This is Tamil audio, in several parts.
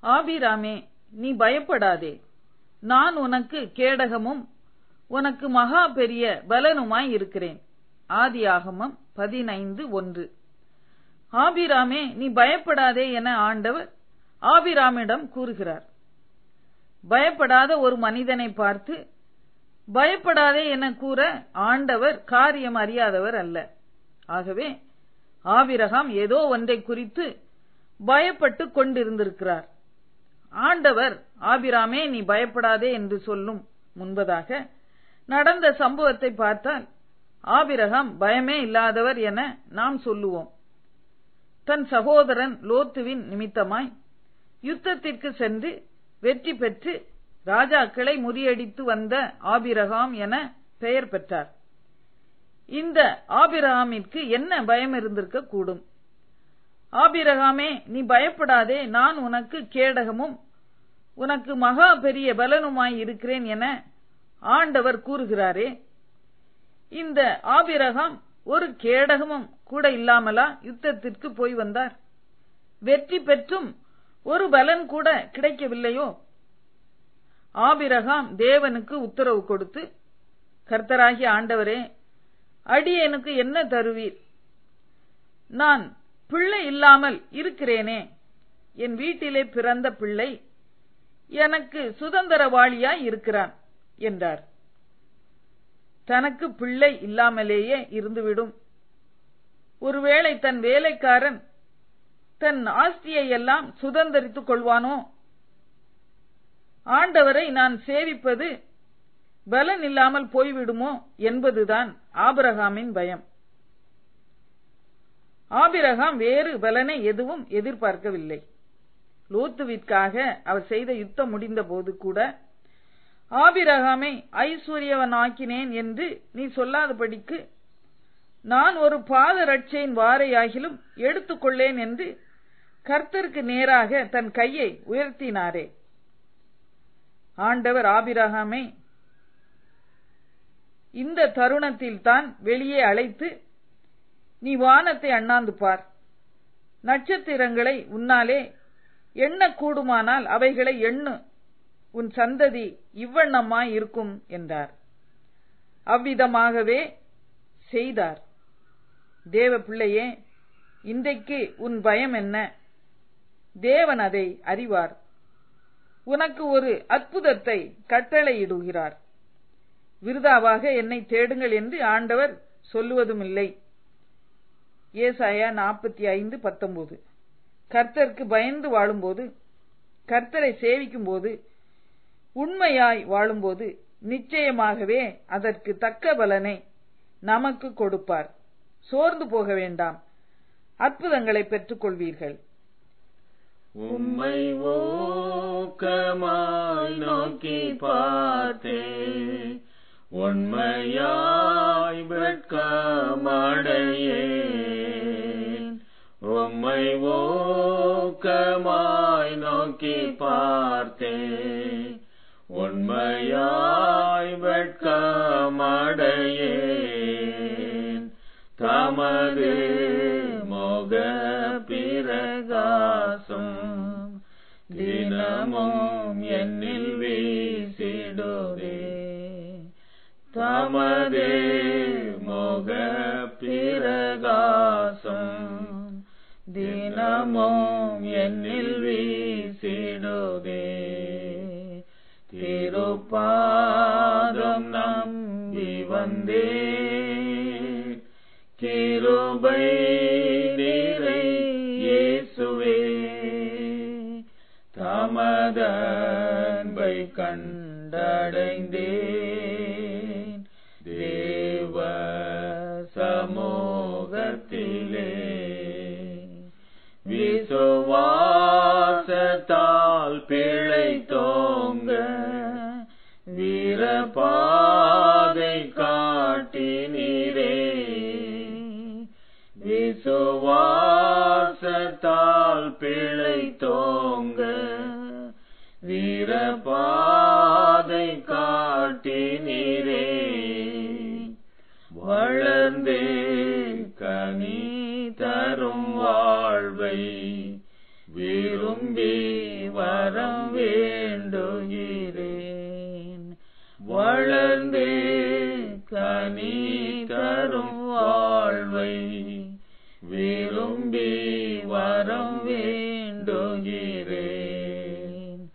ஆபிராமே, நீ பயப்படாதே, நான் உனக்கு கேடகமும் உனக்கு மகா பெரிய பலனுமாய் இருக்கிறேன். ஆதியாகமம் 15:1. ஆபிராமே, நீ பயப்படாதே என ஆண்டவர் ஆபிராமிடம் கூறுகிறார். பயப்படாத ஒரு மனிதனை பார்த்து பயப்படாதே என கூற ஆண்டவர் காரியம் அறியாதவர் அல்ல. ஆகவே ஆபிரகாம் ஏதோ ஒன்றை குறித்து பயப்பட்டு கொண்டிருந்திருக்கிறார். ஆண்டவர் ஆபிராமே நீ பயப்படாதே என்று சொல்லும் முன்பதாக நடந்த சம்பவத்தை பார்த்தால் ஆபிரகாம் பயமே இல்லாதவர் என நாம் சொல்லுவோம். தன் சகோதரன் லோத்துவின் நிமித்தமாய் யுத்தத்திற்கு சென்று வெற்றி பெற்று ராஜாக்களை முறியடித்து வந்த ஆபிரகாம் என பெயர் பெற்றார். இந்த ஆபிரகாமிற்கு என்ன பயம் இருந்திருக்க கூடும்? ஆபிரகாமே, நீ பயப்படாதே, நான் உனக்கு கேடகமும் உனக்கு மகா பெரிய பலனுமாய் இருக்கிறேன் என ஆண்டவர் கூறுகிறாரே, இந்த ஆபிரகாம் ஒரு கேடகமும் கூட இல்லாமலா யுத்தத்திற்கு போய் வந்தார்? வெற்றி பெற்றும் ஒரு பலன் கூட கிடைக்கவில்லையோ? ஆபிரகாம் தேவனுக்கு உத்தரவு கொடுத்து, கர்த்தராகிய ஆண்டவரே, அடியேனுக்கு என்ன தருவீர்? நான் பிள்ளை இல்லாமல் இருக்கிறேனே, என் வீட்டிலே பிறந்த பிள்ளை எனக்கு சுதந்திரவாளியாய் இருக்கிறான் என்றார். தனக்கு பிள்ளை இல்லாமலேயே இருந்துவிடும், ஒருவேளை தன் வேலைக்காரன் தன் ஆஸ்தியை எல்லாம் சுதந்திரித்துக் கொள்வானோ? ஆண்டவரை நான் சேவிப்பது பலன் இல்லாமல் போய்விடுமோ என்பதுதான் ஆபிரகாமின் பயம். ஆபிரகாம் வேறு பலனை எதுவும் எதிர்பார்க்கவில்லை. லோத்துவிற்காக அவர் செய்த யுத்தம் முடிந்த போது கூட ஆபிரகாமை ஐஸ்வர்யவனாக்கினேன் என்று நீ சொல்லாதபடிக்கு நான் ஒரு பாதரட்சையின் வாரையாகிலும் எடுத்துக்கொள்ளேன் என்று கர்த்தருக்கு நேராக தன் கையை உயர்த்தினாரே. ஆண்டவர் ஆபிரகாமை இந்த தருணத்தில் தான் வெளியே அழைத்து, நீ வானத்தை அண்ணாந்து பார், நட்சத்திரங்களை உன்னாலே எண்ணக்கூடுமானால் அவைகளை எண்ணு, உன் சந்ததி இவ்வண்ணமாய் இருக்கும் என்றார். அவ்விதமாகவே செய்தார். தேவ பிள்ளையே, இன்றைக்கு உன் பயம் என்ன? தேவன் அதை அறிவார். உனக்கு ஒரு அற்புதத்தை கட்டளையிடுகிறார். விருதாவாக என்னை தேடுங்கள் என்று ஆண்டவர் சொல்லுவதும் இல்லை. ஏசாயா 45:19. கர்த்தருக்கு பயந்து வாழும்போது, கர்த்தரை சேவிக்கும் போது, உண்மையாய் வாழும்போது நிச்சயமாகவே அதற்கு தக்க பலனை நமக்கு கொடுப்பார். சோர்ந்து போக வேண்டாம், அற்புதங்களை பெற்றுக் கொள்வீர்கள். உம்மை ஊக்கமாய் நோக்கி பார்த்தே, உண்மையாய் வெட்கமடையேன். உம்மை ஊக்கமாய் நோக்கி பார்த்தே, உண்மையாய் வெட்கமடையேன். தமது மோக பிரகாசம் தினமும் என்னில் வீசிடுதே. தமது மோக பிரகாசம் தினமும் என்னில் வீசிடுதே. திருப்பாதம் நம்பி வந்தேன், கிருபை நிறை இயேசுவே. தமதன்பை கண்டடைந்தேன், தேவ சமூகத்திலே. விசுவாசத்தால் பிழைத்தோங்க வீரபாதை காட்டினீரே. விசுவாசத்தால் பிழைத்தோங்க வீரபாதை காட்டினீரே. வளர்ந்தே கனி தரும் வாழ்வை விரும்பி இரக்கம் வேண்டுகிறேன்.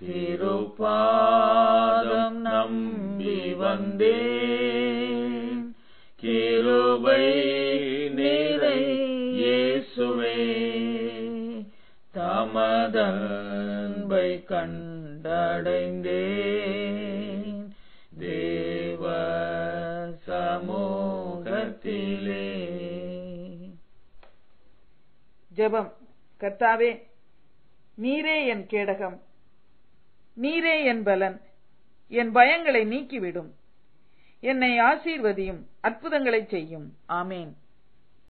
திருப்பாதம் நம்பி வந்தேன், கிருபை நிறை இயேசுவே. தமதன்பை கண்டடைந்தேன் தேவ சமூகத்திலே. ஜெபம். கர்த்தாவே, நீரே என் கேடகம், நீரே என் பலன். என் பயங்களை நீக்கிவிடும். என்னை ஆசீர்வதியும், அற்புதங்களை செய்யும். ஆமேன்.